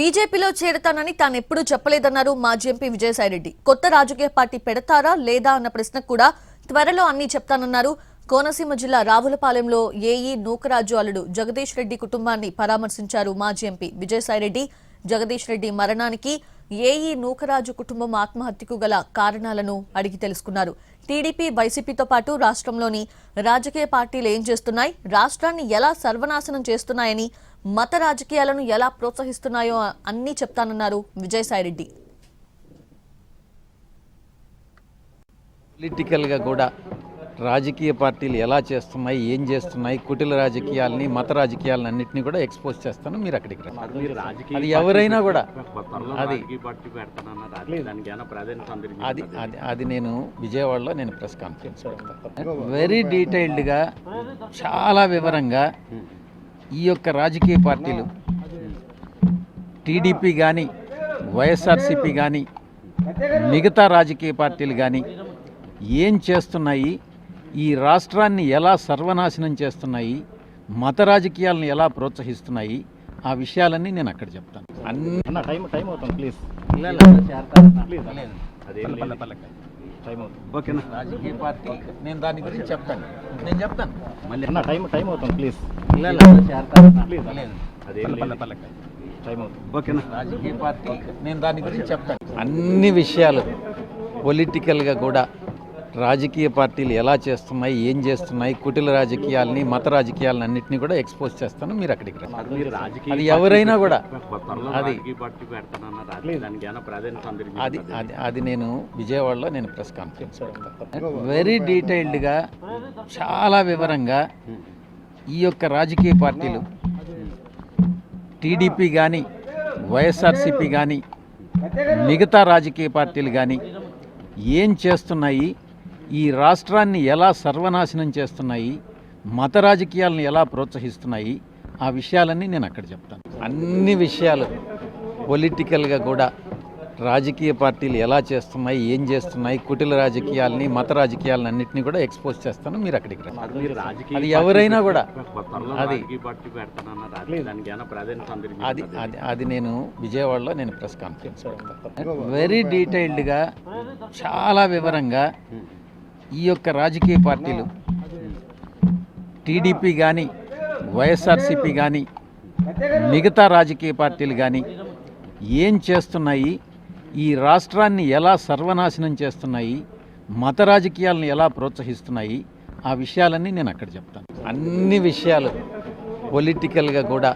బీజేపీలో చేరతానని తాను ఎప్పుడూ చెప్పలేదన్నారు మాజీ ఎంపీ విజయసాయిరెడ్డి. కొత్త రాజకీయ పార్టీ పెడతారా లేదా అన్న ప్రశ్నకు కూడా త్వరలో అన్ని చెప్తానన్నారు. కోనసీమ జిల్లా రావులపాలెంలో ఏఈ నూకరాజు అల్లుడు జగదీష్ రెడ్డి కుటుంబాన్ని పరామర్శించారు మాజీ ఎంపీ విజయసాయిరెడ్డి. జగదీష్ రెడ్డి మరణానికి ఏఈ నూకరాజు కుటుంబం ఆత్మహత్యకు గల కారణాలను అడిగి తెలుసుకున్నారు. టీడీపీ వైసీపీతో పాటు రాష్ట్రంలోని రాజకీయ పార్టీలు ఏం చేస్తున్నాయి, రాష్ట్రాన్ని ఎలా సర్వనాశనం చేస్తున్నాయని, మత రాజకీయాలను ఎలా ప్రోత్సహిస్తున్నాయో అన్నీ చెప్తానన్నారు విజయసాయిరెడ్డి. పొలిటికల్గా కూడా రాజకీయ పార్టీలు ఎలా చేస్తున్నాయి, ఏం చేస్తున్నాయి, కుటిల రాజకీయాలని, మత రాజకీయాలని అన్నింటినీ కూడా ఎక్స్పోజ్ చేస్తాను. మీరు అక్కడికి రండి. అది ఎవరైనా కూడా అది నేను విజయవాడలో నేను ప్రెస్ కాన్ఫరెన్స్ పెడతాను. వెరీ డీటెయిల్డ్గా చాలా వివరంగా ఈ యొక్క రాజకీయ పార్టీలు టీడీపీ కానీ, వైఎస్ఆర్సీపీ కానీ, మిగతా రాజకీయ పార్టీలు కానీ ఏం చేస్తున్నాయి, ఈ రాష్ట్రాన్ని ఎలా సర్వనాశనం చేస్తున్నాయి, మత రాజకీయాలను ఎలా ప్రోత్సహిస్తున్నాయి, ఆ విషయాలన్నీ నేను అక్కడ చెప్తాను. రాజకీయ పార్టీ నేను దాని గురించి చెప్తాను. రాజకీయ పార్టీ నేను దాని గురించి చెప్తాను. అన్ని విషయాలు పొలిటికల్గా కూడా రాజకీయ పార్టీలు ఎలా చేస్తున్నాయి, ఏం చేస్తున్నాయి, కుటిల రాజకీయాలని, మత రాజకీయాలని అన్నింటినీ కూడా ఎక్స్పోజ్ చేస్తాను. మీరు అక్కడికి రండి. అది ఎవరైనా కూడా అది నేను విజయవాడలో నేను ప్రెస్ కాన్ఫరెన్స్ పెడతాను. వెరీ డీటెయిల్డ్గా చాలా వివరంగా ఈ యొక్క రాజకీయ పార్టీలు టీడీపీ కానీ, వైఎస్ఆర్సీపీ కానీ, మిగతా రాజకీయ పార్టీలు కానీ ఏం చేస్తున్నాయి, ఈ రాష్ట్రాన్ని ఎలా సర్వనాశనం చేస్తున్నాయి, మత రాజకీయాలను ఎలా ప్రోత్సహిస్తున్నాయి, ఆ విషయాలన్నీ నేను అక్కడ చెప్తాను. అన్ని విషయాలు పొలిటికల్గా కూడా రాజకీయ పార్టీలు ఎలా చేస్తున్నాయి, ఏం చేస్తున్నాయి, కుటిల రాజకీయాలని, మత రాజకీయాలని అన్నింటినీ కూడా ఎక్స్పోజ్ చేస్తాను. మీరు అక్కడికి రండి. అది ఎవరైనా కూడా అది నేను విజయవాడలో నేను ప్రెస్ కాన్ఫరెన్స్ పెడతాను. వెరీ డీటెయిల్డ్గా చాలా వివరంగా ఈ యొక్క రాజకీయ పార్టీలు టీడీపీ కానీ, వైఎస్ఆర్సీపీ కానీ, మిగతా రాజకీయ పార్టీలు కానీ ఏం చేస్తున్నాయి, ఈ రాష్ట్రాన్ని ఎలా సర్వనాశనం చేస్తున్నాయి, మత రాజకీయాలను ఎలా ప్రోత్సహిస్తున్నాయి, ఆ విషయాలన్నీ నేను అక్కడ చెప్తాను. అన్ని విషయాలు పొలిటికల్గా కూడా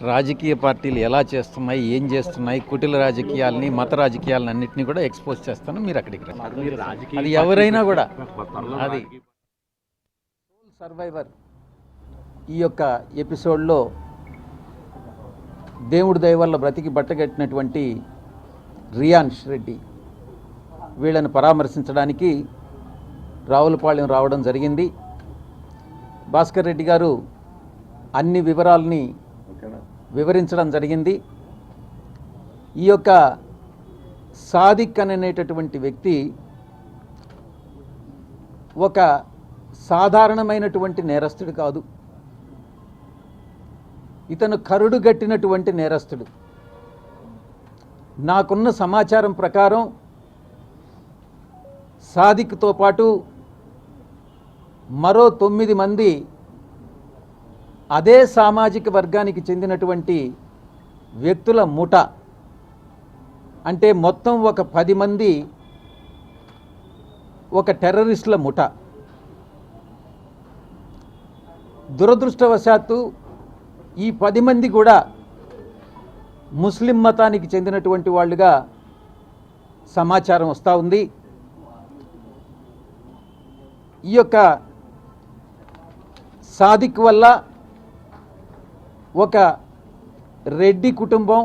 రాజకీయ పార్టీలు ఎలా చేస్తున్నాయి, ఏం చేస్తున్నాయి, కుటిల రాజకీయాలని, మత రాజకీయాలని అన్నింటినీ కూడా ఎక్స్పోజ్ చేస్తాను. మీరు అక్కడికి రండి. అది ఎవరైనా కూడా అది సర్వైవర్ ఈ యొక్క ఎపిసోడ్లో దేవుడి దయ వల్ల బ్రతికి బట్టగట్టినటువంటి రియాన్స్ రెడ్డి వీళ్ళని పరామర్శించడానికి రావులపాలెం రావడం జరిగింది. భాస్కర్ రెడ్డి గారు అన్ని వివరాలని వివరించడం జరిగింది. ఈ యొక్క సాదిక్ అనేటటువంటి వ్యక్తి ఒక సాధారణమైనటువంటి నేరస్తుడు కాదు. ఇతను కరుడుగట్టినటువంటి నేరస్తుడు. నాకున్న సమాచారం ప్రకారం సాదిక్తో పాటు మరో 9 మంది అదే సామాజిక వర్గానికి చెందినటువంటి వ్యక్తుల ముఠ, అంటే మొత్తం ఒక 10 మంది ఒక టెర్రరిస్టుల ముఠ. దురదృష్టవశాత్తు ఈ 10 మంది కూడా ముస్లిం మతానికి చెందినటువంటి వాళ్ళుగా సమాచారం వస్తూ ఉంది. ఈ యొక్క సాదిక్ వల్ల ఒక రెడ్డి కుటుంబం,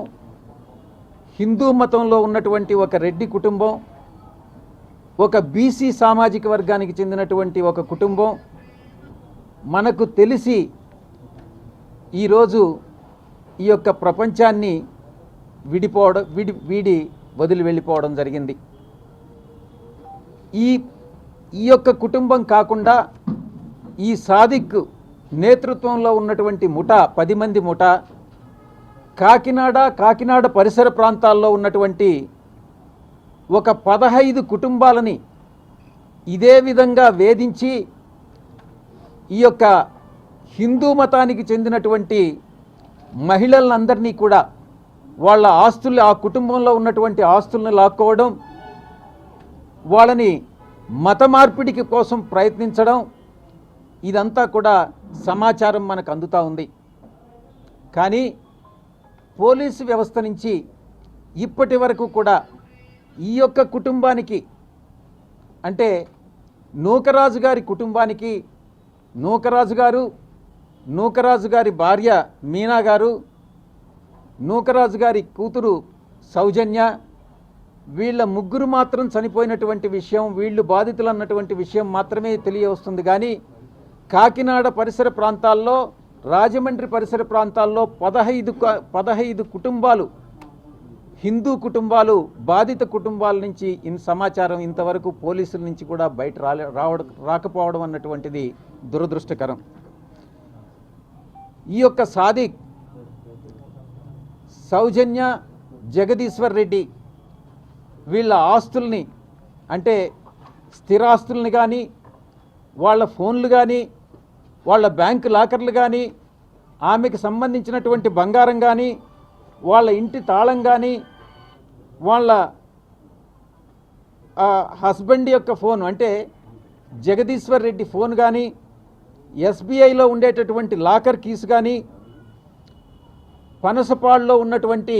హిందూ మతంలో ఉన్నటువంటి ఒక రెడ్డి కుటుంబం, ఒక బీసీ సామాజిక వర్గానికి చెందినటువంటి ఒక కుటుంబం మనకు తెలిసి ఈరోజు ఈ యొక్క ప్రపంచాన్ని వీడి వదిలి వెళ్ళిపోవడం జరిగింది. ఈ యొక్క కుటుంబం కాకుండా ఈ సాదిక్ నేతృత్వంలో ఉన్నటువంటి ముఠా 10 మంది ముఠా కాకినాడ పరిసర ప్రాంతాల్లో ఉన్నటువంటి ఒక 15 కుటుంబాలని ఇదే విధంగా వేధించి ఈ యొక్క హిందూ మతానికి చెందినటువంటి మహిళలందరినీ కూడా వాళ్ళ ఆస్తులు, ఆ కుటుంబంలో ఉన్నటువంటి ఆస్తులను లాక్కోవడం, వాళ్ళని మత మార్పిడికి కోసం ప్రయత్నించడం, ఇదంతా కూడా సమాచారం మనకు అందుతూ ఉంది. కానీ పోలీసు వ్యవస్థ నుంచి ఇప్పటి వరకు కూడా ఈ యొక్క కుటుంబానికి, అంటే నూకరాజు గారి కుటుంబానికి, నూకరాజు గారి భార్య మీనా గారు, నూకరాజు గారి కూతురు సౌజన్య, వీళ్ళ ముగ్గురు మాత్రం చనిపోయినటువంటి విషయం, వీళ్ళు బాధితులు అన్నటువంటి విషయం మాత్రమే తెలియవస్తుంది. కానీ కాకినాడ పరిసర ప్రాంతాల్లో, రాజమండ్రి పరిసర ప్రాంతాల్లో 15 కుటుంబాలు, హిందూ కుటుంబాలు, బాధిత కుటుంబాల నుంచి సమాచారం ఇంతవరకు పోలీసుల నుంచి కూడా బయట రాకపోవడం అన్నటువంటిది దురదృష్టకరం. ఈ యొక్క సాదిక్, సౌజన్య, జగదీశ్వర్ రెడ్డి వీళ్ళ ఆస్తుల్ని, అంటే స్థిరాస్తుల్ని కానీ, వాళ్ళ ఫోన్లు కానీ, వాళ్ళ బ్యాంకు లాకర్లు కానీ, ఆమెకు సంబంధించినటువంటి బంగారం కానీ, వాళ్ళ ఇంటి తాళం కానీ, వాళ్ళ హస్బెండ్ యొక్క ఫోన్, అంటే జగదీశ్వర్ రెడ్డి ఫోన్ కానీ, ఎస్బీఐలో ఉండేటటువంటి లాకర్ కీస్ కానీ, పనసపాడులో ఉన్నటువంటి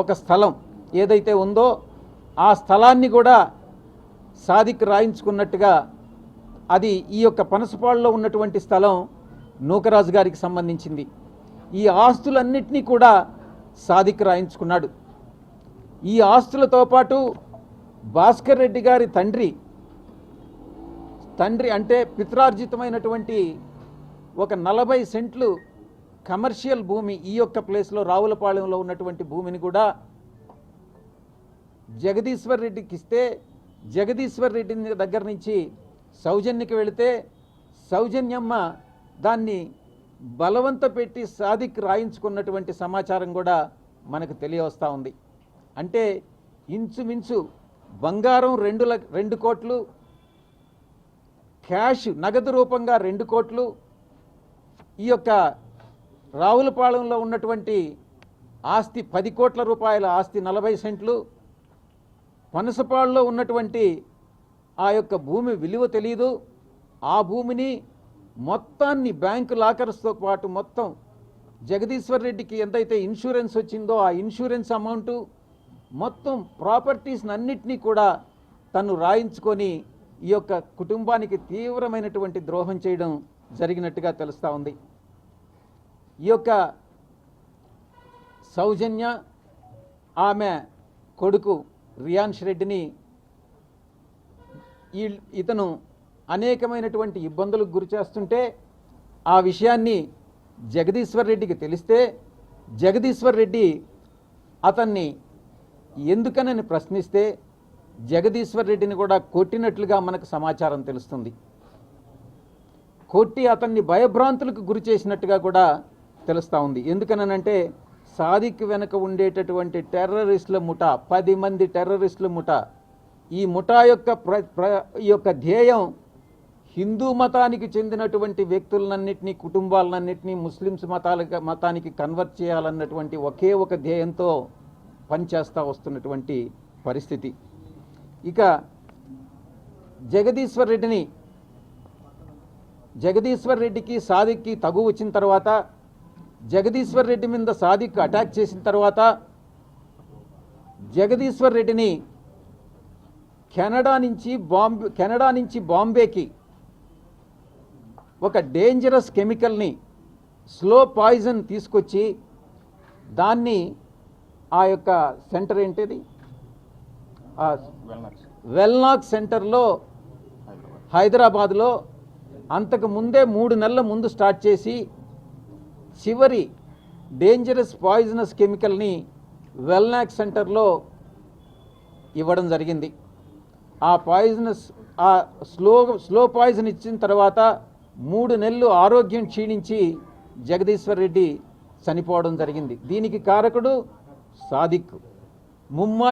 ఒక స్థలం ఏదైతే ఉందో ఆ స్థలాన్ని కూడా సాదిక్ రాయించుకున్నట్టుగా, అది ఈ యొక్క పనసపాడులో ఉన్నటువంటి స్థలం నూకరాజు గారికి సంబంధించింది. ఈ ఆస్తులన్నింటినీ కూడా సాదిక్ రాయించుకున్నాడు. ఈ ఆస్తులతో పాటు భాస్కర్ రెడ్డి గారి తండ్రి అంటే పిత్రార్జితమైనటువంటి ఒక 40 సెంట్లు కమర్షియల్ భూమి, ఈ యొక్క ప్లేస్లో రావులపాలెంలో ఉన్నటువంటి భూమిని కూడా జగదీశ్వర్ రెడ్డికి ఇస్తే, జగదీశ్వర్ రెడ్డి దగ్గర నుంచి సౌజన్యకి వెళితే సౌజన్యమ్మ దాన్ని బలవంత పెట్టి సాదిక్ రాయించుకున్నటువంటి సమాచారం కూడా మనకు తెలియవస్తూ ఉంది. అంటే ఇంచుమించు బంగారం 2 కోట్లు, క్యాష్ నగదు రూపంగా 2 కోట్లు, ఈ యొక్క రావులపాలెంలో ఉన్నటువంటి ఆస్తి 10 కోట్ల రూపాయల ఆస్తి 40 సెంట్లు, పనసపాడులో ఉన్నటువంటి ఆ యొక్క భూమి విలువ తెలియదు. ఆ భూమిని మొత్తాన్ని బ్యాంకు లాకర్స్తో పాటు మొత్తం జగదీశ్వర్ రెడ్డికి ఎంతైతే ఇన్సూరెన్స్ వచ్చిందో ఆ ఇన్సూరెన్స్ అమౌంటు, మొత్తం ప్రాపర్టీస్ని అన్నిటినీ కూడా తను రాయించుకొని ఈ యొక్క కుటుంబానికి తీవ్రమైనటువంటి ద్రోహం చేయడం జరిగినట్టుగా తెలుస్తూ ఉంది. ఈ యొక్క సౌజన్య, ఆమె కొడుకు రియాన్ష్ రెడ్డిని ఇతను అనేకమైనటువంటి ఇబ్బందులకు గురి చేస్తుంటే ఆ విషయాన్ని జగదీశ్వర్ రెడ్డికి తెలిస్తే జగదీశ్వర్ రెడ్డి అతన్ని ఎందుకనని ప్రశ్నిస్తే జగదీశ్వర్ రెడ్డిని కూడా కొట్టినట్లుగా మనకు సమాచారం తెలుస్తుంది. కొట్టి అతన్ని భయభ్రాంతులకు గురి చేసినట్టుగా కూడా తెలుస్తూ ఉంది. ఎందుకనంటే సాదిక్ వెనక ఉండేటటువంటి టెర్రరిస్టుల ముఠా, 10 మంది టెర్రరిస్టుల ముఠా, ఈ ముఠా యొక్క ధ్యేయం హిందూ మతానికి చెందినటువంటి వ్యక్తులన్నింటినీ, కుటుంబాలన్నింటినీ ముస్లిమ్స్ మతానికి కన్వర్ట్ చేయాలన్నటువంటి ఒకే ఒక ధ్యేయంతో పనిచేస్తూ వస్తున్నటువంటి పరిస్థితి. ఇక జగదీశ్వర్ రెడ్డికి సాదిక్కి తగు వచ్చిన తర్వాత, జగదీశ్వర్ రెడ్డి మీద సాదిక్ అటాక్ చేసిన తర్వాత జగదీశ్వర్ రెడ్డిని కెనడా నుంచి బాంబేకి ఒక డేంజరస్ కెమికల్ని, స్లో పాయిజన్ తీసుకొచ్చి దాన్ని ఆ యొక్క సెంటర్ ఏంటిది, వెల్నాక్ సెంటర్లో హైదరాబాద్లో అంతకు ముందే 3 నెలల ముందు స్టార్ట్ చేసి చివరి డేంజరస్ పాయిజనస్ కెమికల్ని వెల్నాక్ సెంటర్లో ఇవ్వడం జరిగింది. ఆ స్లో పాయిజన్ ఇచ్చిన తర్వాత 3 నెలలు ఆరోగ్యం క్షీణించి జగదీశ్వర్ రెడ్డి చనిపోవడం జరిగింది. దీనికి కారకుడు సాదిక్. ముమ్మా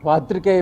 పాత్రికేయ